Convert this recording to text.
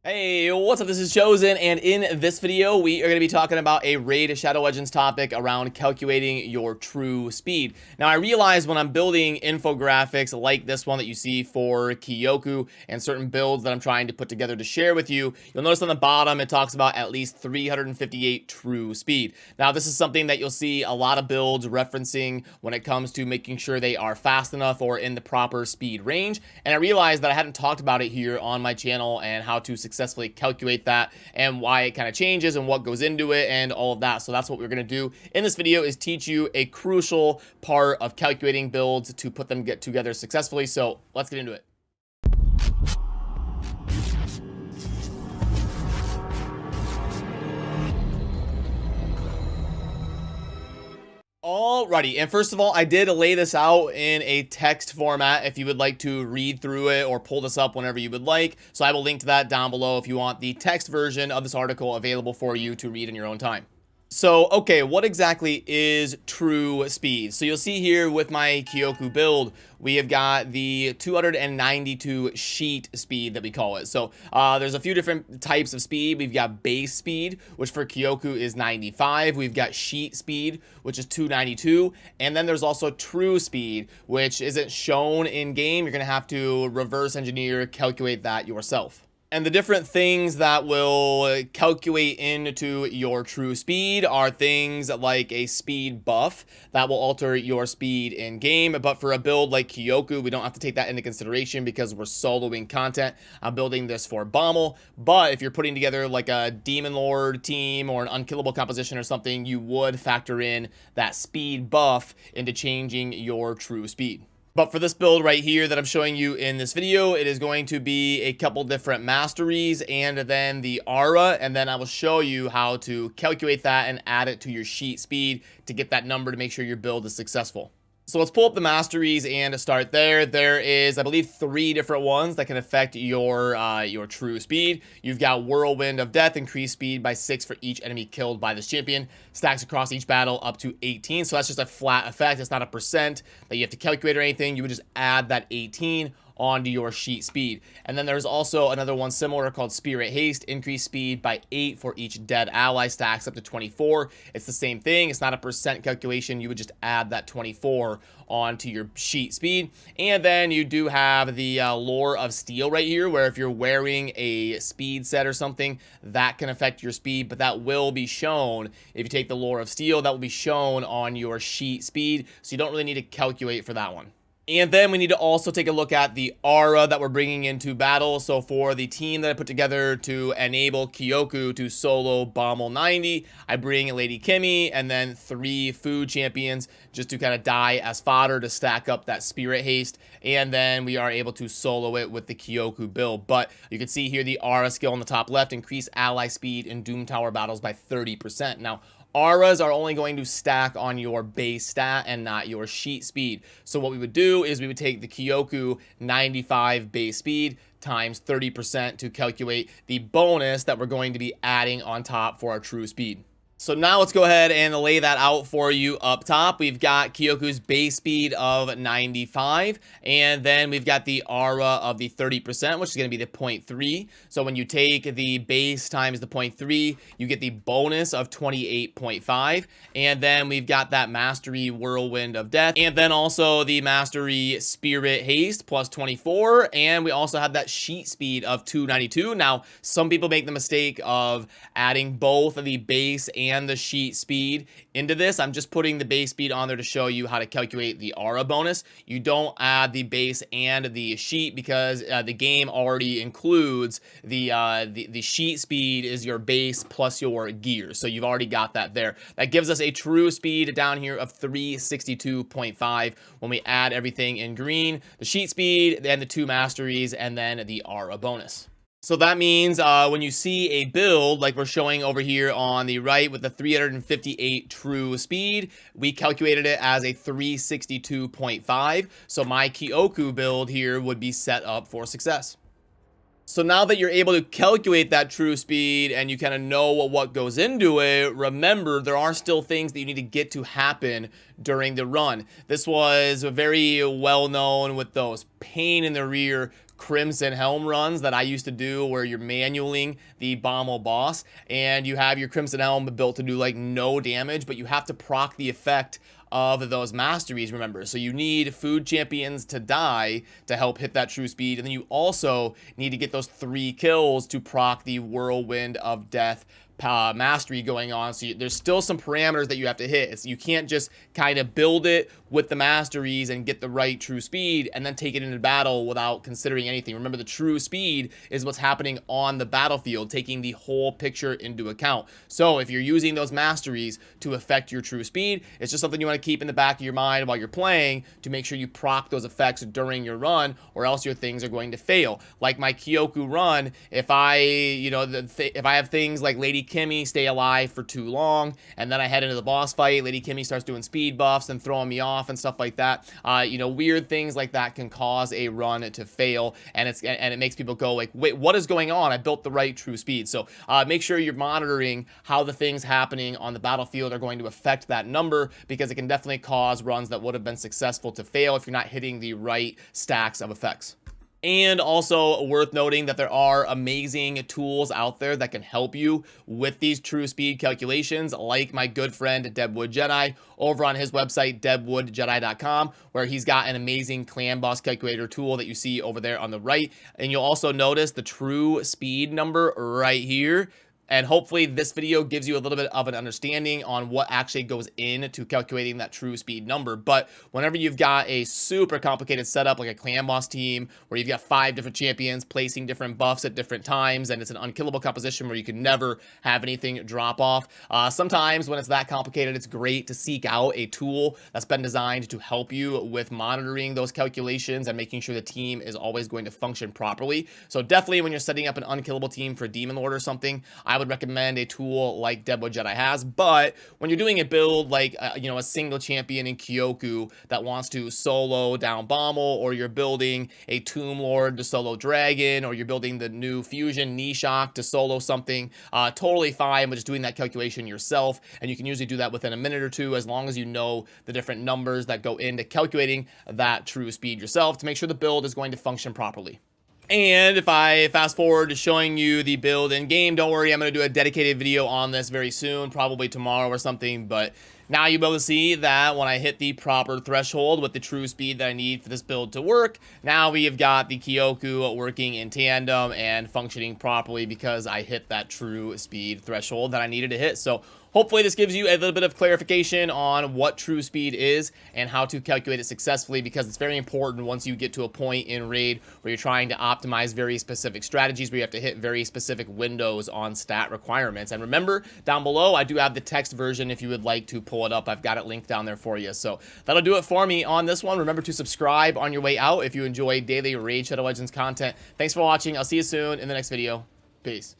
Hey, what's up? This is Chosen, and in this video, we are going to be talking about a Raid Shadow Legends topic around calculating your true speed. Now, I realize when I'm building infographics like this one that you see for Kyoku and certain builds that I'm trying to put together to share with you, you'll notice on the bottom, it talks about at least 358 true speed. Now, this is something that you'll see a lot of builds referencing when it comes to making sure they are fast enough or in the proper speed range. And I realized that I hadn't talked about it here on my channel and how to successfully calculate that and why it kind of changes and what goes into it and all of that. So that's what we're going to do in this video, is teach you a crucial part of calculating builds to put them together successfully. So let's get into it. Alrighty, and first of all, I did lay this out in a text format if you would like to read through it or pull this up whenever you would like. So I will link to that down below if you want the text version of this article available for you to read in your own time. So, okay, what exactly is true speed? So you'll see here with my Kyoku build, we have got the 292 sheet speed that we call it. So there's a few different types of speed. We've got base speed, which for Kyoku is 95. We've got sheet speed, which is 292. And then there's also true speed, which isn't shown in game. You're going to have to reverse engineer, calculate that yourself. And the different things that will calculate into your true speed are things like a speed buff that will alter your speed in game. But for a build like Kyoku, we don't have to take that into consideration because we're soloing content. I'm building this for Bommel. But if you're putting together like a Demon Lord team or an unkillable composition or something, you would factor in that speed buff into changing your true speed. But for this build right here that I'm showing you in this video, it is going to be a couple different masteries and then the aura, and then I will show you how to calculate that and add it to your sheet speed to get that number to make sure your build is successful. So let's pull up the masteries and start there. There is, I believe, 3 different ones that can affect your true speed. You've got Whirlwind of Death, increased speed by 6 for each enemy killed by this champion. Stacks across each battle up to 18. So that's just a flat effect. It's not a percent that you have to calculate or anything. You would just add that 18 onto your sheet speed. And then there's also another one similar called Spirit Haste, increased speed by 8 for each dead ally, stacks up to 24. It's the same thing. It's not a percent calculation. You would just add that 24 onto your sheet speed. And then you do have the Lore of Steel right here, where if you're wearing a speed set or something, that can affect your speed, but that will be shown. If you take the Lore of Steel, that will be shown on your sheet speed, so you don't really need to calculate for that one. And then we need to also take a look at the aura that we're bringing into battle. So for the team that I put together to enable Kyoku to solo Bommel 90, I bring Lady Kimmy and then 3 food champions just to kind of die as fodder to stack up that Spirit Haste. And then we are able to solo it with the Kyoku build. But you can see here the aura skill on the top left, increase ally speed in Doom Tower battles by 30%. Now, auras are only going to stack on your base stat and not your sheet speed. So what we would do is we would take the Kyoku 95 base speed times 30% to calculate the bonus that we're going to be adding on top for our true speed. So now let's go ahead and lay that out for you up top. We've got Kyoku's base speed of 95, and then we've got the aura of the 30%, which is going to be the 0.3. So when you take the base times the 0.3, you get the bonus of 28.5, and then we've got that mastery Whirlwind of Death, and then also the mastery Spirit Haste plus 24, and we also have that sheet speed of 292. Now, some people make the mistake of adding both of the base and the sheet speed into this. I'm just putting the base speed on there to show you how to calculate the aura bonus. You don't add the base and the sheet because the game already includes the sheet speed is your base plus your gear. So you've already got that there. That gives us a true speed down here of 362.5 when we add everything in green, the sheet speed, then the 2 masteries, and then the aura bonus. So that means when you see a build like we're showing over here on the right with the 358 true speed, we calculated it as a 362.5. So my Kyoku build here would be set up for success. So now that you're able to calculate that true speed and you kind of know what goes into it, remember there are still things that you need to get to happen during the run. This was very well known with those pain in the rear Crimson Helm runs that I used to do where you're manualing the Bombo boss and you have your Crimson Helm built to do like no damage, but you have to proc the effect of those masteries, remember. So you need food champions to die to help hit that true speed, and then you also need to get those 3 kills to proc the Whirlwind of Death mastery going on. So there's still some parameters that you have to hit. You can't just kind of build it with the masteries and get the right true speed and then take it into battle without considering anything. Remember, the true speed is what's happening on the battlefield, taking the whole picture into account. So if you're using those masteries to affect your true speed, it's just something you want to keep in the back of your mind while you're playing to make sure you proc those effects during your run, or else your things are going to fail. Like my Kyoku run, if I, if I have things like Lady Kimmy stay alive for too long, and then I head into the boss fight, Lady Kimmy starts doing speed buffs and throwing me off and stuff like that. Weird things like that can cause a run to fail, and it makes people go like, wait, what is going on? I built the right true speed. So make sure you're monitoring how the things happening on the battlefield are going to affect that number, because it can definitely cause runs that would have been successful to fail if you're not hitting the right stacks of effects. And also worth noting that there are amazing tools out there that can help you with these true speed calculations, like my good friend Deadwood Jedi over on his website, deadwoodjedi.com, where he's got an amazing clan boss calculator tool that you see over there on the right. And you'll also notice the true speed number right here. And hopefully this video gives you a little bit of an understanding on what actually goes into calculating that true speed number. But whenever you've got a super complicated setup like a clan boss team, where you've got 5 different champions placing different buffs at different times, and it's an unkillable composition where you can never have anything drop off, sometimes when it's that complicated, it's great to seek out a tool that's been designed to help you with monitoring those calculations and making sure the team is always going to function properly. So definitely when you're setting up an unkillable team for Demon Lord or something, I would recommend a tool like Deadwood Jedi has. But when you're doing a build like a single champion in Kyoku that wants to solo down Bommel, or you're building a Tomb Lord to solo Dragon, or you're building the new Fusion Nishok to solo something, totally fine with just doing that calculation yourself, and you can usually do that within a minute or two, as long as you know the different numbers that go into calculating that true speed yourself to make sure the build is going to function properly. And if I fast forward to showing you the build in game, don't worry, I'm going to do a dedicated video on this very soon, probably tomorrow or something, but now you'll be able to see that when I hit the proper threshold with the true speed that I need for this build to work, now we have got the Kyoku working in tandem and functioning properly because I hit that true speed threshold that I needed to hit. So hopefully this gives you a little bit of clarification on what true speed is and how to calculate it successfully, because it's very important once you get to a point in Raid where you're trying to optimize very specific strategies, where you have to hit very specific windows on stat requirements. And remember, down below, I do have the text version if you would like to pull it up. I've got it linked down there for you. So that'll do it for me on this one. Remember to subscribe on your way out if you enjoy daily Raid Shadow Legends content. Thanks for watching. I'll see you soon in the next video. Peace.